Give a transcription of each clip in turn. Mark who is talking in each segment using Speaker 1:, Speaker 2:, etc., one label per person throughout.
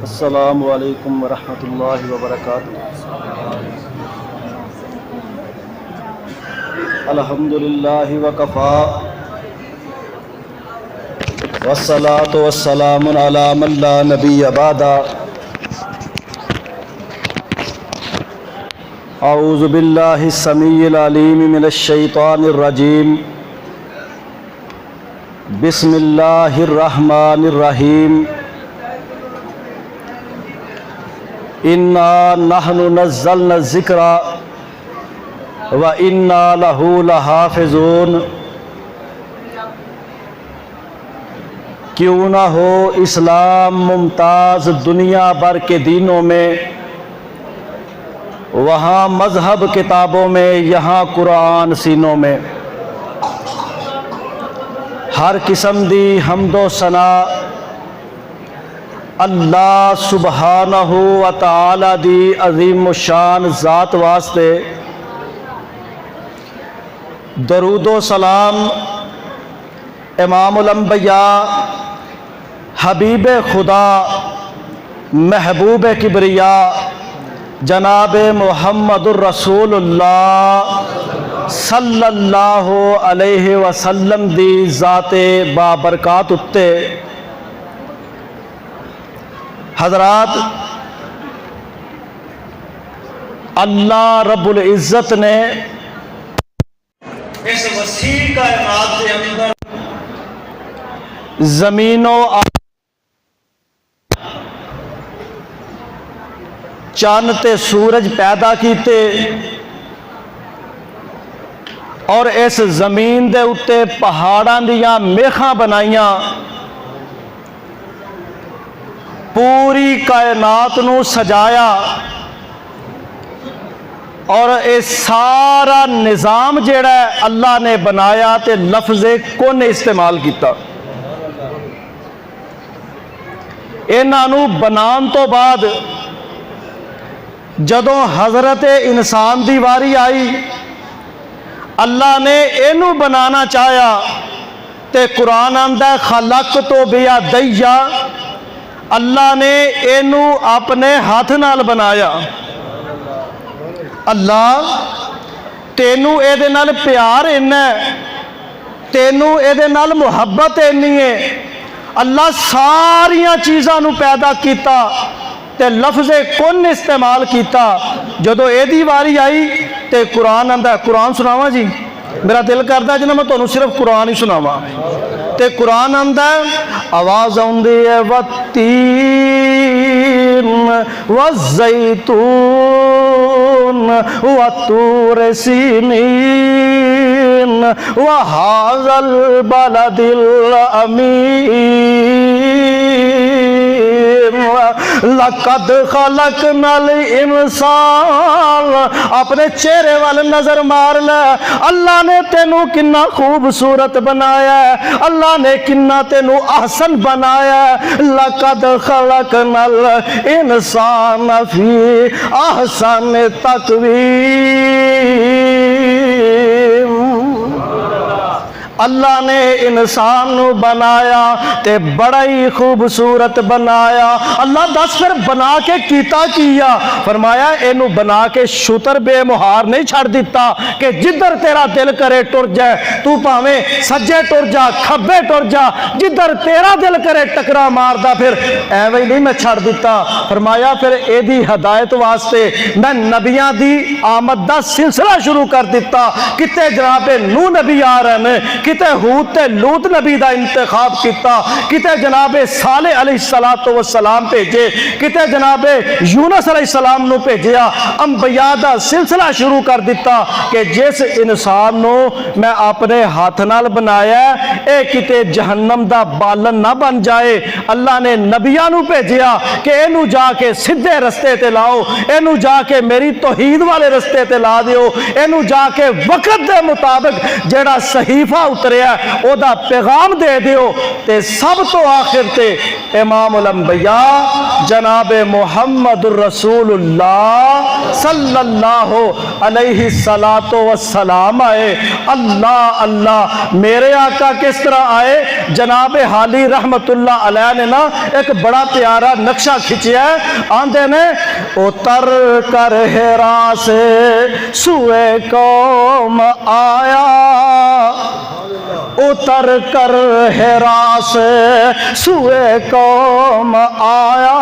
Speaker 1: अस्सलामु अलैकुम वरहमतुल्लाहि वबरकातुहू। अल्हम्दुलिल्लाहि वकफ़ा वस्सलातु वस्सलामु अला मन ला नबिय्य बअदा। औज़ु बिल्लाहि समीइल अलीम मिनश शैतानिर रजीम। बिस्मिल्लाहिर रहमानिर रहीम। इन्ना नहनु नज़्ज़लना ज़िक्रा व इन्ना लहू लहाफ़िज़ून। क्यों ना हो इस्लाम मुमताज़ दुनिया भर के दीनों में, वहाँ मज़हब किताबों में, यहाँ कुरान सीनों में। हर किस्म दी हम्दो सना अल्लाह सुबहानहू व तआला दी अज़ीम शान ज़ात वास्ते। दरूदो सलाम इमामुल अंबिया हबीब खुदा महबूब किबरिया जनाब मुहम्मदुर रसूलुल्लाह सल्लल्लाहु अलैहि वसल्लम दी ज़ाते बाबरकात उत्ते। हज़रात, अल्लाह रब्बुल इज़्ज़त ने इस वसी कायनात के अंदर ज़मीनों चंद ते सूरज पैदा कीते और इस ज़मीन दे उत्ते पहाड़ां दियां मेखां बनाईयां। पूरी कायनात नू सजाया और ये सारा निज़ाम जेड़ा अल्लाह ने बनाया ते लफ्ज़े कुन इस्तेमाल किया। इन्हां नू बनाने तो बाद जदों हज़रत इंसान दी वारी आई, अल्लाह ने इनू बनाना चाहा ते कुरान आंदा खलक तो बिया दैया। अल्लाह ने इनू अपने हाथ नाल बनाया। अल्लाह तेनू एदे नाल प्यार इन्ना है, तेनू एदे नाल मुहब्बत इन्नी है। अल्लाह सारिया चीज़ां नू पैदा किया ते लफ्ज़े कुन इस्तेमाल किया। जदों एदी वारी आई ते कुरान आंदा, कुरान सुनावा जी, मेरा दिल करता जिन्हें मैं तुहानू सिर्फ कुरान ही सुनावा। ते कुरान आंदा आवाज़ आउंदी है वत्तीन वज़्ज़ैतून वतूर सीनीन वहाज़ल बलदिल अमीन लक़द खलक़नल इंसान। अपने चेहरे वाल नजर मार ले। अल्लाह ने तेनू किन्ना खूबसूरत बनाया है, अल्लाह ने किन्ना तेनू ahsan बनाया है। लक़द खलक़नल इंसान फी ahsan तक़वीम। अल्लाह ने इंसान नू बनाया ते बड़ा ही खूबसूरत बनाया। अल्लाह दस फिर बना के कीता किया। फरमाया इनू बना के शुतर बेमुहार नहीं छड़ दिता कि जिधर तेरा दिल करे टुर जाए, तू भावें सज्जे टुर जा खब्बे टुर जा, जिधर तेरा दिल करे टकरा मारदा फिर। एवें ही नहीं मैं छड़ दिता। फरमाया फिर एदी हदायत वास्ते मैं नबियां दी आमद दा सिलसिला शुरू कर दिता। किते जनाबे नूह नबी आ रहे हैं, किते हूद ते लूत नबी का इंतखाब किया, किते जनाबे साले अलैहिस्सलातु वस्सलाम भेजे, किते जनाबे यूनुस अलैहिस्सलाम नू भेजिया। अंबिया दा सिलसिला शुरू कर दिता कि जिस इंसान नू मैं अपने हाथ नाल बनाया ए किते जहन्नम दा बालन ना बन जाए। अल्लाह ने नबियां नू भेजिया कि इनू जाके सीधे रस्ते ते लाओ, इनू जाके मेरी तौहीद वाले रस्ते ते ला दिओ, इनू जाके वक्त दे मुताबिक जेड़ा सहीफा उतरिया ओदा पैगाम दे दियो। ते सब तो आखिर ते इमामुल अंबिया जनाब मुहम्मदुर रसूलुल्लाह सल्लल्लाहु अलैहि सलातो वस्सलाम आए। अल्लाह अल्लाह मेरे आका किस तरह आए? जनाब हाली रहमतुल्लाह अलैह ने ना एक बड़ा प्यारा नक्शा खिंचिया। आंदे ने उतर कर हेरा से सुए कौम आया, उतर कर हेरा से सुए कौम आया,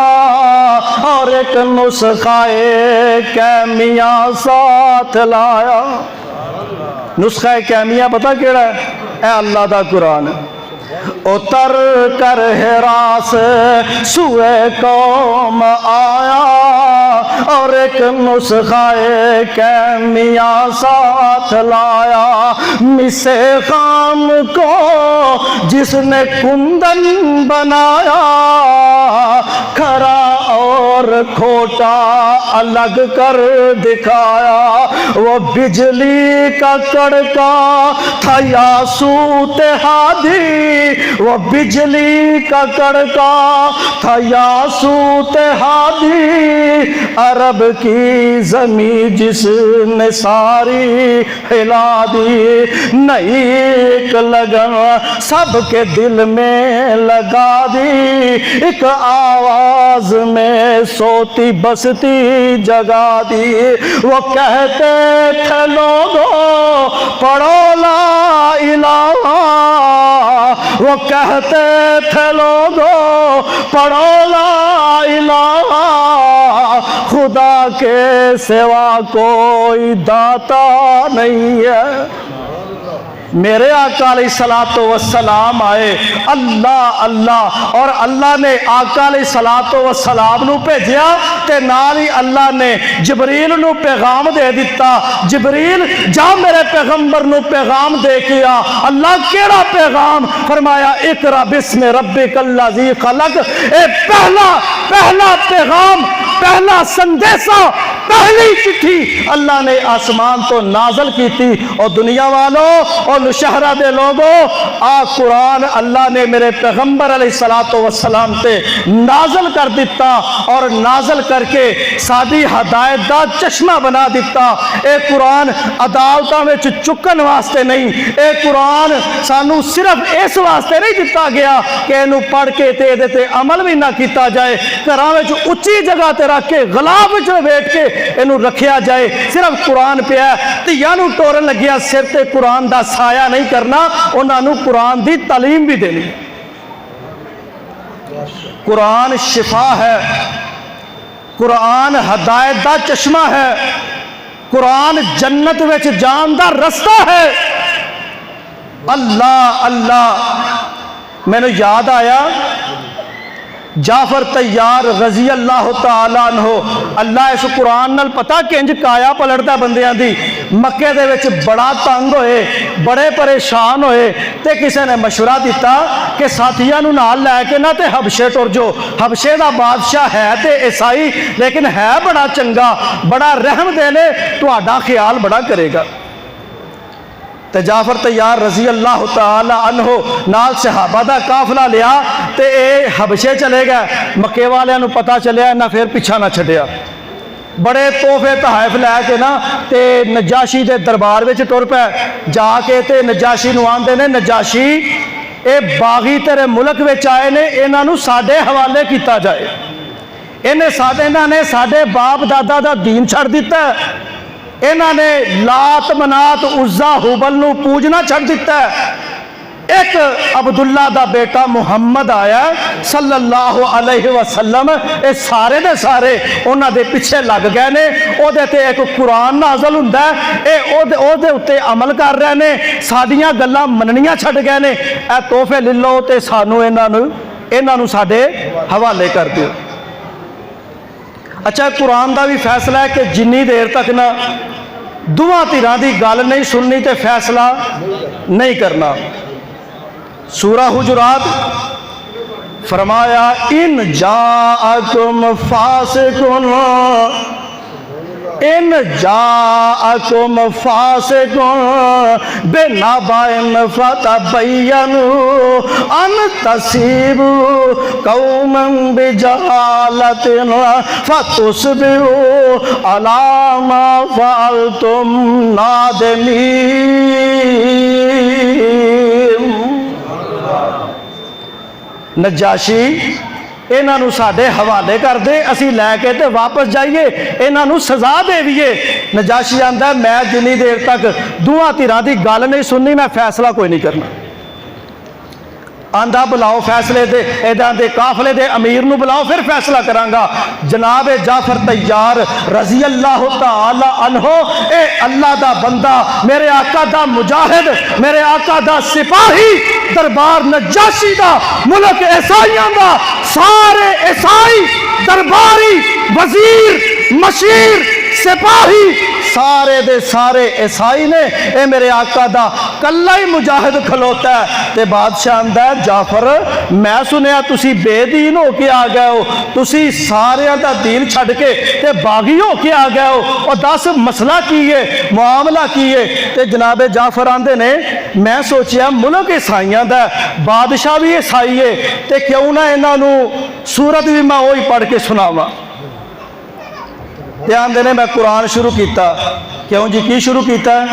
Speaker 1: और एक नुस्खाए कैमिया साथ लाया। नुस्खा कैमिया पता केड़ा है? ए अल्लाह दा कुरान। उतर कर हेरा से सुए कौम आया, और एक नुस्खाए कैमिया साथ लाया। मिसे खाम को जिसने कुंदन बनाया, खरा और खोटा अलग कर दिखाया। वो बिजली का कड़का था यासूत हादी, वो बिजली का कड़का था यासूत हादी। अरब की जमी जिसने सारी हिला दी, नई एक लगन सबके दिल में लगा दी। एक आवाज में सोती बसती जगा दी। वो कहते थे लोगों पढ़ो ला इलाहा, वो कहते थे लोगों पढ़ो ला इलाहा। खुदा के सिवा कोई दाता नहीं है। मेरे आका अलैहिस्सलातो वस्सलाम आए। अल्लाह अल्लाह, और अल्लाह ने आका अलैहिस्सलातो वस्सलाम नू भेजिया ते नाल ही अल्लाह ने जबरील नू पैगाम दे दिता। जबरील जा मेरे पैगंबर नू पैगाम दे के आ। अल्लाह केड़ा पैगाम? फरमाया इकरा बिस्मि रब्बिकल्लज़ी खलक। ए पहला पहला पैगाम, पहला संदेशा, पहली चिट्ठी अल्लाह ने आसमान तो नाजल की थी। और दुनिया वालों और शहरा दे लोगों, आ कुरान अल्लाह ने मेरे पैगंबर अलैहिस्सलातो वस्सलाम ते नाजल कर दिता, और नाजल करके साडी हदायत दा चश्मा बना दिता। ए कुरान अदालतां विच चुकन वास्ते नहीं, ए कुरान सानू सिर्फ इस वास्ते नहीं दिता गया कि इनू पढ़ के ते इहदे ते अमल भी ना किया जाए, घरां विच उच्ची जगह ते रख के गुलाब विच बैठ के इनू रखिया जाए। सिर्फ कुरान पिया धियां नू टोरन लगिया सिर ते कुरान दा साया नहीं करना, उन्होंने कुरान दी तालीम भी देनी। कुरान शिफा है, कुरान हदायत दा चश्मा है, कुरान जन्नत विच जान दा रस्ता है। अल्लाह अल्लाह, मैनू याद आया जाफर तैयार रजी अल्लाह तआला अन्हो। अल्लाह इस कुरान नाल पता किंज काया पलटदा बंदियां दी। मक्के दे विच बड़ा तंग होए, बड़े परेशान होए, ते किसी ने मशवरा दिता कि साथियां नू नाल लैके ना ते हबशे टुर जो। हबशे दा बादशाह है ते ईसाई, लेकिन है बड़ा चंगा, बड़ा रहम देने, तुहाडा ख्याल बड़ा करेगा। ते जाफर तैयार रजी अल्लाह तआला अन्हो नाल सहाबा दा काफिला लिया ते ए हबशे चले गए। मक्के वालियां नू पता चलिया, इन्हां फिर पिछा ना छड्डिया। बड़े तोहफे तहाइफ लैके ना ते नजाशी दे दरबार विच टुर पै। जाके ते नजाशी नू आंदे ने, नजाशी ए बागी तेरे मुल्क विच आए ने, इन्हां नू साडे हवाले किया जाए। इन्हां ने साडे बाप दादा दा दीन छड्ड दिता है। इन्होंने लात मनात उज्जा हुबल नू पूजना छड़ दिता है। एक अब्दुल्ला दा बेटा मुहम्मद आया सल्लल्लाहु अलैहि वसल्लम, ये सारे दे सारे उन्हां दे पिछे लग गए ने। ओदे ते एक कुरान नाज़ल हुंदा है, ये ओदे उत्ते अमल कर रहे ने, साडियां गल्लां मननियां छड़ गए ने। ए तोहफे ले लो ते सानू इन्हां नू साडे हवाले कर दिओ। अच्छा, कुरान का भी फैसला है कि जिन्नी देर तक ना दुआ धिरां दी गल नहीं सुननी तो फैसला नहीं करना। सूरा हुजुरात फरमाया इन जाअकुम फासिकुन, इन जाअकुम फासिकुन बिनबाइन फतबय्यनु अन तसीबु कौमन बिजहालतिन फतुस्बिहु अला मा फअलतुम नादिमीन। नजाशी इन्हों साढ़े हवाले कर दे, असी लैके तो वापस जाइए, इन्हों सजा देवीए। नजाशी आंदा मैं जिन्नी देर तक दोवां धिरां दी गल नहीं सुननी मैं फैसला कोई नहीं करना। आंदा बुलाओ फैसले दे इदां दे काफले दे अमीर नूं बुलाओ फिर फैसला करांगा। जनाब जाफर तैयार रजी अल्लाह तआला अन्हो, ए अल्लाह दा बंदा, मेरे आका दा मुजाहिद, मेरे आका दा सिपाही, दरबार नजाशी दा, मुल्क ईसाइयां दा, सारे ईसाई दरबारी वजीर मशीर सिपाही सारे दे सारे ईसाई ने ए मेरे आका दा कल्ला ही मुजाहिद खलोता है। ते बादशाह आंदा जाफर मैं सुनिया तुसी बेदीन हो के आ गए हो, तुसी सारे दा दीन छड़ के ते बागी हो के आ गए हो, और दस मसला की है, मामला की है। ते जनाबे जाफर आंदे ने मैं सोचिया मुल्क ईसाइयां दा, बादशाह भी ईसाई है, ते क्यों ना इन्हां नूं सूरत भी मैं वही पढ़ के सुनावा। ध्यान देने मैं कुरान शुरू किया। क्यों जी की शुरू किया?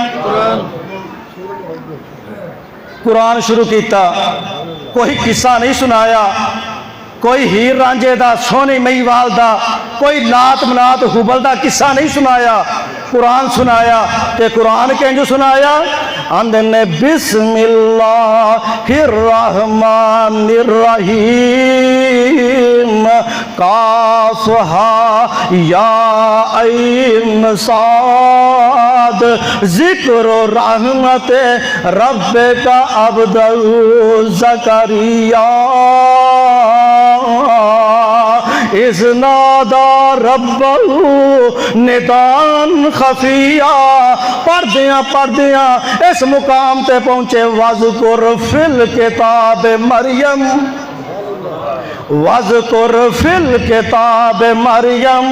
Speaker 1: कुरान शुरू किया। कोई किस्सा नहीं सुनाया, कोई हीर रांझे दा, सोनी महीवाल दा, कोई लात मनात हुबल दा किस्सा नहीं सुनाया, कुरान सुनाया। ते कुरान केंज सुनाया? आंदे ने बिस्मिल्लाहिर्रहमानिर्रहीम काफ हा या ऐन साद जिक्र रहमत रब्बिका अब्दहु ज़करिया इज़नादा रब्बहु निदान खफिया। पढ़दियां इस मुकाम ते पहुंचे वज़कुर फिल किताब मरियम, वज़कुर फिल किताब मरियम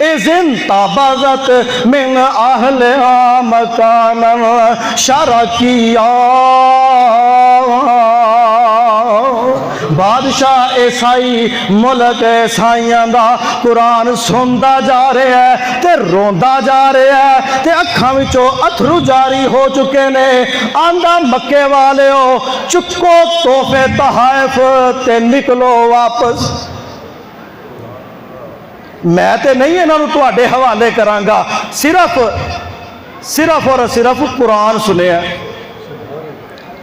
Speaker 1: इज़िन तबज़त मिन अहलिहा मकानन शरकिया। बादशाह ईसाई मुल्क ईसाइयां दा कुरान सुनता जा रहा है ते रोंदा जा रहा है ते अखां विचों अथरू जारी हो चुके ने। आंदा मक्के वाले हो चुको तोहफे तहाइफ ते निकलो वापस। मैं ते नहीं इन्हों तुहाडे हवाले करांगा, सिर्फ और सिर्फ कुरान सुने।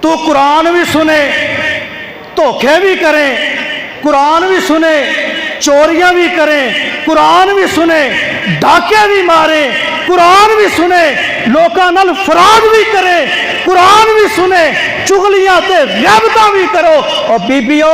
Speaker 1: तू कुरान भी सुने, धोखे भी करें, कुरान भी सुने, चोरियां भी करें, कुरान भी सुने, डाके भी मारे, कुरान भी सुने, लोकां नाल फराड भी करें, कुरान भी सुने, चुगलियां ते गैबतां भी करो। और बीबियो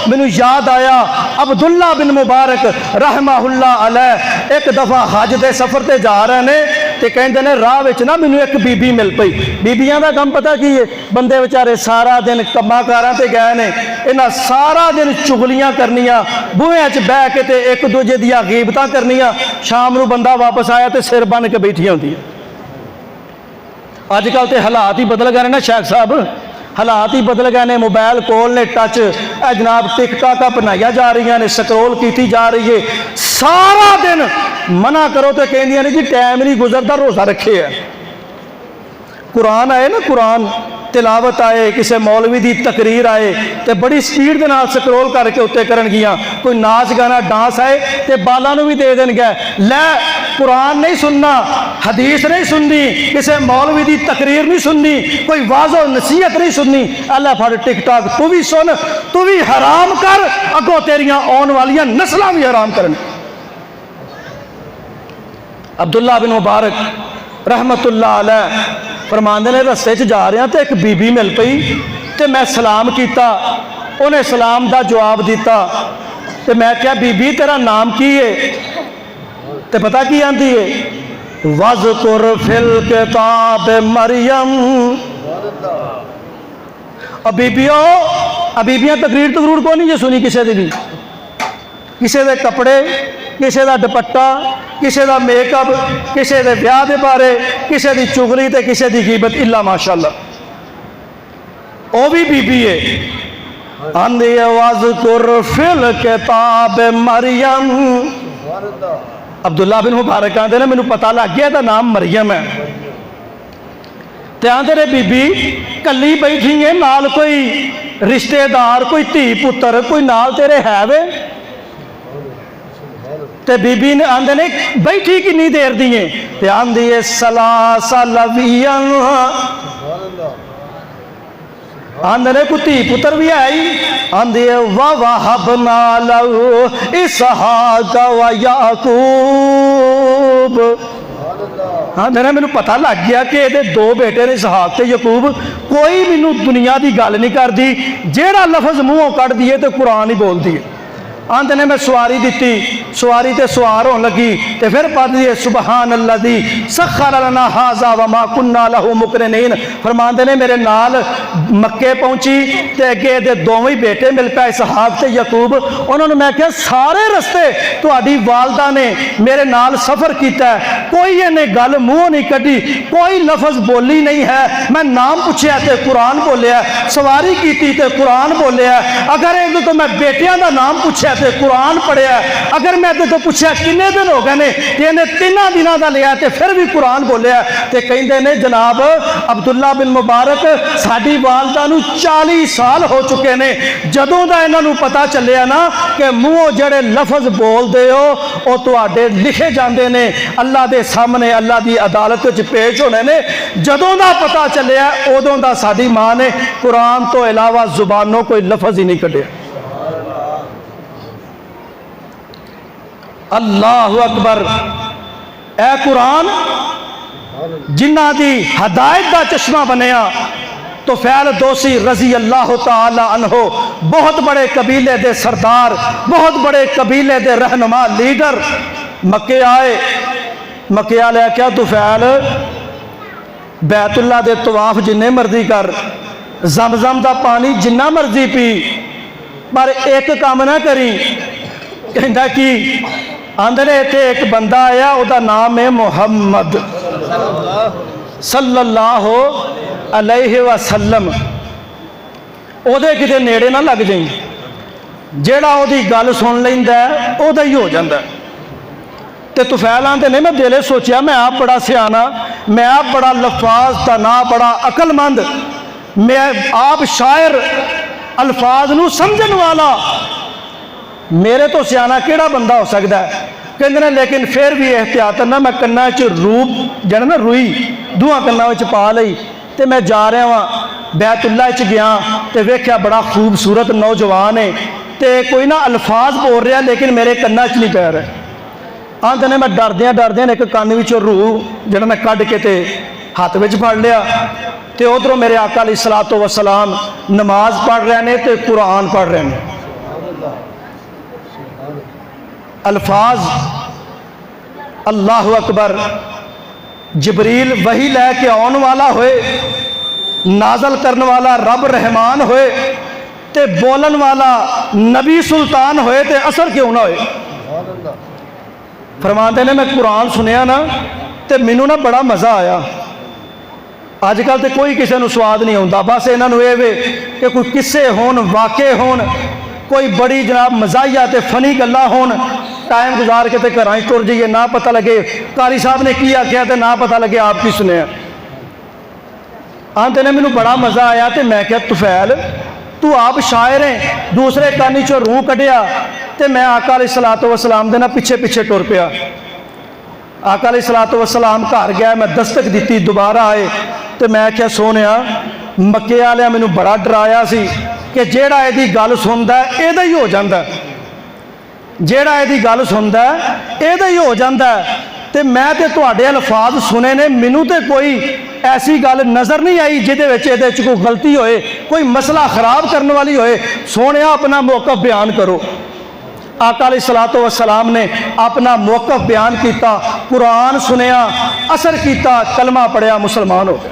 Speaker 1: मैनू याद आया अब्दुल्ला बिन मुबारक रहमहुल्लाह अलैह एक दफा हज के सफर ते जा रहे ने ते कहंदे ने राह विच ना मैनू एक बीबी मिल पई। बीबियां दा काम पता की है? बंदे बेचारे सारा दिन कम्मां कारां ते गए ने, इन्हां सारा दिन चुगलियां करनियां, बूहियां च बह के ते एक दूजे दियां गीबतां करनियां। शाम नूं बंदा वापस आया तो सिर बन के बैठी होंदी है। अजकल तो हालात ही बदल गए ना शेख साहब, हालात ही बदल गए ने। मोबाइल कोल ने, टच जनाब टिकटॉक बनाई जा रही ने, स्क्रोल की जा रही है। सारा दिन मना करो तो कहदियां ने जी टाइम नहीं गुजरता, रोज़ा रखे है। कुरान आए ना, कुरान तिलावत आए, किसी मौलवी की तकरीर आए तो बड़ी स्पीड के नाल स्क्रोल करके उत्ते करनगियां। कोई नाच गाना डांस आए तो बालों भी दे देंगे। लै कुरान नहीं सुनना, हदीस नहीं सुननी, किसी मौलवी की तकरीर नहीं सुननी, कोई वाज़ो नसीहत नहीं सुननी। अल्लाह फड़ टिकटॉक तू भी सुन, तू भी हराम कर, अगों तेरियां आने वाली नस्लां भी हराम करन। अब्दुल्ला बिन मुबारक रहमतुल्लाह अलैह फरमांदे ने रस्ते च जा रहा तो एक बीबी मिल पई तो मैं सलाम किया, उन्हें सलाम का जवाब दिता। तो मैं क्या बीबी तेरा नाम की है? तो पता की आंदी है? वज़कुर फिल किताब मरियम। और बीबियां तकरीर को नहीं जो सुनी किसी की भी, किसी के कपड़े, किसी का दुपट्टा, किसी का मेकअप, किसी के ब्याह के बारे, किसी की चुगली तो किसी की गिबत, इला माशाअल्लाह। वो भी बीबी है। आंदी वज़कुर फिल किताब मरियम, अब्दुल्ला बिन मुबारक आंदे ने मैनू पता लग गया इसदा नाम मरियम है। ते आंदे ने बीबी कली बैठी है, नाल कोई रिश्तेदार, कोई धी पुत्र, कोई नाल तेरे है वे? ते बीबी ने आंदे ने बैठी कितनी देर दी है? ते आंदी है सलासलवियन। आंदे ने कोई धी पुत्र भी है ही? आंदी है वहबना लहू इसहाक व याकूब। आंदे ने मैनू पता लग गया कि ये दो बेटे ने इसहाक ते यकूब। कोई मैनू दुनिया की गल नहीं करती, जेड़ा लफज मूहों कढ़ दिए तो कुरान ही बोलती है। आंदे ने मैं सवारी दी, सवारी ते सवार होने लगी तो फिर पढ़ दिए सुबहान अल्लज़ी सख्खर लना हाज़ा व मा कुन्ना लहू मुक़रिनीन। फरमाते ने मेरे नाल मक्के पहुंची तो अगे दे दोवें बेटे मिल पाए, इसहाक ते यकूब। उन्होंने मैं क्या सारे रस्ते तुहाडी वालदा ने मेरे नाल सफ़र किया, कोई इन्हें गल मूँह नहीं कढ़ी, कोई लफज बोली नहीं है। मैं नाम पूछया तो कुरान बोलिया, सवारी की तो कुरान बोलिया। अगर ये तो मैं बेटियां का नाम पूछया तो कुरान पढ़िया। अगर मैं तो पूछा किन्ने दिन हो गए ने, इन्हें 3 दिनों का लिया तो फिर भी कुरान बोलिया। तो कहते ने जनाब अब्दुल्ला बिन मुबारक साडी वालदा नू 40 साल हो चुके ने, जदों दा इन्हां पता चलिया ना कि मूँहों जड़े लफज बोलते हो वो तुहाडे लिखे जाते ने, अल्लाह के सामने अल्लाह की अदालत में पेश होने ने। जदों दा पता चलिया उदों दा साडी माँ ने कुरान तो इलावा जुबानों कोई लफज ही नहीं कढ़िया। अल्लाह अकबर। ए कुरान जिन्हां दी हदायत का चश्मा बनया तो फैल दोसी रजी अल्लाह तआला अन्हो, बहुत बड़े कबीले दे सरदार, बहुत बड़े कबीले दे रहनुमा लीडर मक्के आए। मक्के वाले क्या तू फैल बैतुल्ला दे तवाफ जिन्ने मर्जी कर, जमजम का पानी जिन्ना मर्जी पी, पर एक काम ना करी। कहता कि आंदे ने इत्थे एक बंदा आया, उसका नाम है मुहम्मद सल्लल्लाहु अलैहि वसल्लम। ओदे किते नेड़े ना लग जाई, जेड़ा ओदी गल सुन लैंदा ओदा ही हो जाता। तो तुफैल आंदे ने मैं दिले सोचा मैं आप बड़ा सियाना, मैं आप बड़ा लफाज तना, बड़ा अकलमंद, मैं आप शायर, अल्फाज नू समझन वाला, मेरे तो सियाना केड़ा बंदा हो सकता है। कहते हैं लेकिन फिर भी एहतियात ना मैं कन्ना च रूप जड़ा ना रुई दूआ कन्ना पा लई तो मैं जा रहा वहाँ बैतुल्ला च गया तो वेख्या बड़ा खूबसूरत नौजवान है तो कोई ना अल्फाज बोल रहा लेकिन मेरे कन्ना च नहीं पै रहा। आंदे ने मैं डरद्या डरद्या एक कन्न विचों रूह जड़ा मैं कढ़ के हाथ में फड़ लिया तो उधरों मेरे आका अलैहिस्सलातु वस्सलाम नमाज पढ़ रहे हैं तो कुरान पढ़ रहे हैं। अल्फाज अल्लाह अकबर। जबरील वही लैके आने वाला होए, नाजल करने वाला रब रहमान होए ते बोलन वाला नबी सुल्तान होए ते असर क्यों ना होए। फरमाते ने मैं कुरान सुनिया ना तो मैनू ना बड़ा मज़ा आया। अजकल तो कोई किसी को स्वाद नहीं आता, बस इन्हों ये वे कि कोई किस्से होन, वाक़े होन, कोई बड़ी जनाब मज़ाहिया ते फनी गल्लां होन, टाइम गुजार के तो घर तुर जाइए, ना पता लगे कारी साहब ने की आख्या तो ना पता लगे आप की सुने। आंते ने मैनू बड़ा मज़ा आया तो मैं क्या तुफैल तू आप शायर है, दूसरे कानी चो रूह कढ़िया तो मैं आका अलैहिस्सलातु वस्सलाम दे ना पिछे पिछे टुर पिया। आका अलैहिस्सलातु वस्सलाम घर गया, मैं दस्तक दी, दोबारा आए तो मैं क्या सोनिया मक्के वाले मैनू बड़ा डराया सी कि जेड़ा इहदी गल सुनदा इहदा ही हो जाता, जेड़ा इहदी गल सुनदा इहदा ही हो जाता। तो मैं तो तुहाडे अल्फाज सुने ने, मैनू तो कोई ऐसी गल नज़र नहीं आई जिहदे विच इहदे च कोई गलती होए, कोई मसला खराब करने वाली होए। सोनिया अपना मौक़िफ़ बयान करो। आका अलैहिस्सलातु वस्सलाम ने अपना मौक़िफ़ बयान किया, कुरान सुनिया, असर किया, कलमा पढ़िया, मुसलमान हो गए।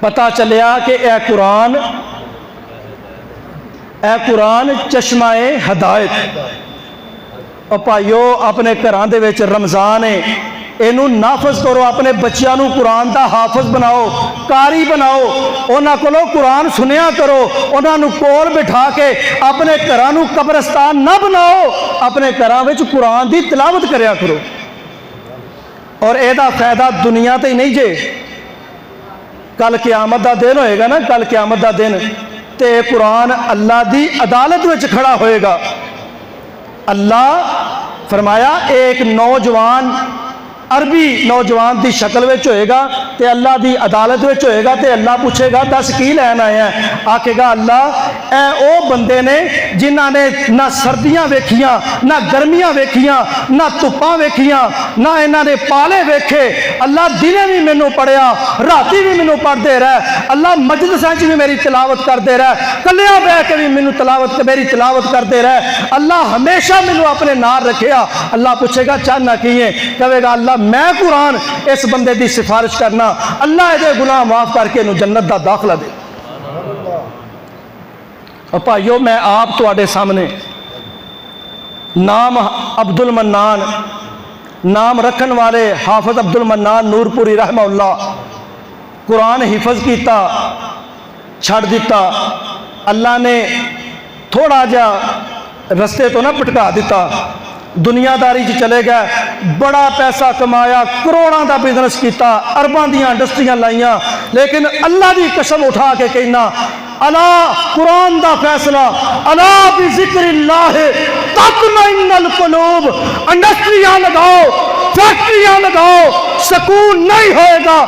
Speaker 1: पता चलिया कि ए कुरान चश्माए हदायत, और भाइयों अपने घरां दे विच रमज़ान है, इनू नाफज करो, अपने बच्चों को कुरान का हाफज बनाओ, कारी बनाओ, उन्होंने कोलों कुरान सुनिया करो, उन्होंने कोल बिठा के अपने घरां नू कब्रस्तान ना बनाओ, अपने घरां विच कुरान की तिलावत करया करो। और यदा फायदा दुनिया तो ही नहीं जे, कल क़यामत का दिन होएगा ना, कल क़यामत का दिन ते कुरान अल्लाह की अदालत में खड़ा होएगा। अल्लाह फरमाया एक नौजवान अरबी नौजवान की शक्ल में होएगा तो अल्लाह की अदालत में होएगा तो अल्लाह पूछेगा दस की लैन आया है? आखेगा अल्लाह ए ओ बंदे ने जिन्हों ने ना सर्दियाँ वेखियाँ, ना गर्मियाँ वेखियाँ, ना धुप्पां वेखियाँ, ना इन्हों ने पाले वेखे। अल्लाह दिने भी मैनू पढ़िया, राती भी मैनू पढ़ते रह, अल्लाह मजलिसां च भी मेरी तिलावत करते रह, कलिया बह के भी मैनू मेरी तिलावत करते रह, अल्लाह हमेशा मैनू अपने नाल रखेया। अल्लाह पूछेगा चाहना की है? कहेगा अल्लाह मैं कुरान इस बंदे की सिफारिश करना, अल्लाह ये गुनाह माफ करके इन्हू जन्नत का दाखला दे। और भाइयों मैं आप तुहाडे सामने नाम अब्दुल मन्नान, नाम रखन वाले हाफिज अब्दुल मन्नान नूरपुरी रहमहुल्लाह, कुरान हिफज किया, छड़ दिता, अल्लाह ने थोड़ा जा रस्ते तो ना भटका दिता, दुनियादारी च चले गए, बड़ा पैसा कमाया, करोड़ों का बिजनेस किया, अरबां दियां इंडस्ट्रियां लाइया, लेकिन अल्लाह की कसम उठा के कहना अला कुरान का फैसला अला बिज़िक्रिल्लाह तत्मइन्नुल कुलूब, इंडस्ट्रियां लगाओ, फैक्ट्रियां लगाओ, सुकून नहीं होएगा।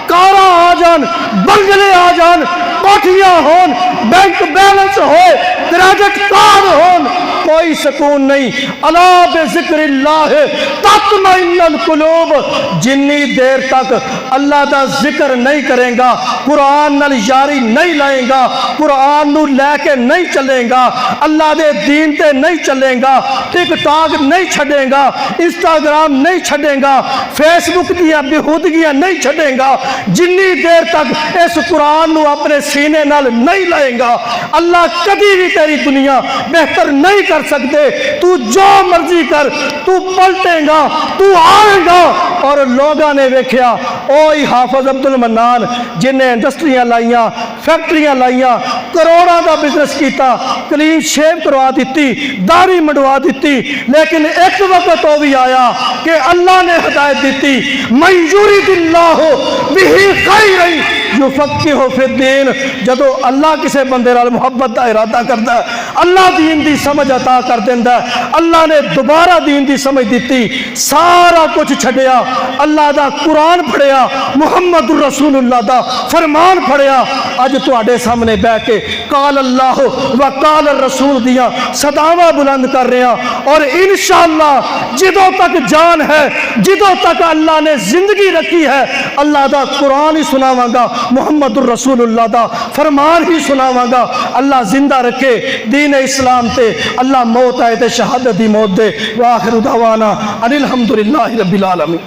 Speaker 1: कारा आ जान, बंगले आ जान, कोठियां होन, बैंक बैलेंस हो, क्रेडिट कार्ड होन, कोई सुकून नहीं। अला बिज़िक्रिल्लाह तत्मइन्नुल कुलूब, जिन्नी देर तक अल्लाह का जिक्र नहीं करेगा, कुरान नाल यारी नहीं लाएगा, कुरान नू लैके नहीं चलेगा, अल्लाह दे दीन ते नहीं चलेगा, टिकटॉक नहीं छड़ेगा, इंस्टाग्राम नहीं छड़ेगा, फेसबुक दियां बेहूदगियां नहीं छड़ेगा, जिन्नी देर तक इस कुरान नू अपने सीने नाल नहीं लाएगा, अल्लाह कभी भी तेरी दुनिया बेहतर नहीं कर सकते। तू जो मर्जी कर, तू पलटेगा, तू आएगा। और लोगों ने वेख्या ओही हाफिज अब्दुल मन्नान जिन्हें इंडस्ट्रियां लाइया, फैक्ट्रियां लाइया, करोड़ों का बिजनेस किया, क्लीन शेव करवा दी, दाढ़ी मंडवा दी, लेकिन एक वक्त वो भी आया कि अल्लाह ने हिदायत दी, मंजूरी दिल्लाह बिही खैर युफक्किहु फिद्दीन, जदों अल्लाह किसी बंदे नाल मुहब्बत का इरादा करता है, अल्लाह दीन की समझ अता कर देंदा है। अल्लाह ने दोबारा दीन की समझ दी, सारा कुछ छड्या, अल्लाह का कुरान पढ़िया, मुहम्मद रसूलुल्लाह का फरमान पढ़िया। अज तुहाडे सामने बह के काल अल्लाह व काल रसूल दियां सदावां बुलंद कर रहे हैं। और इंशाअल्लाह जिदों तक जान है, जिदों तक अल्लाह ने जिंदगी रखी है, अल्लाह का कुरान ही सुनावांगा, मुहम्मद रसूलुल्लाह का फरमान ही सुनावांगा। अल्लाह जिंदा रखे दीन इस्लाम ते, अल्लाह मौत आए तो शहादत दी मौत दे। वाखिर दावाना अनिल हम्दुलिल्लाहि रब्बिल आलमीन।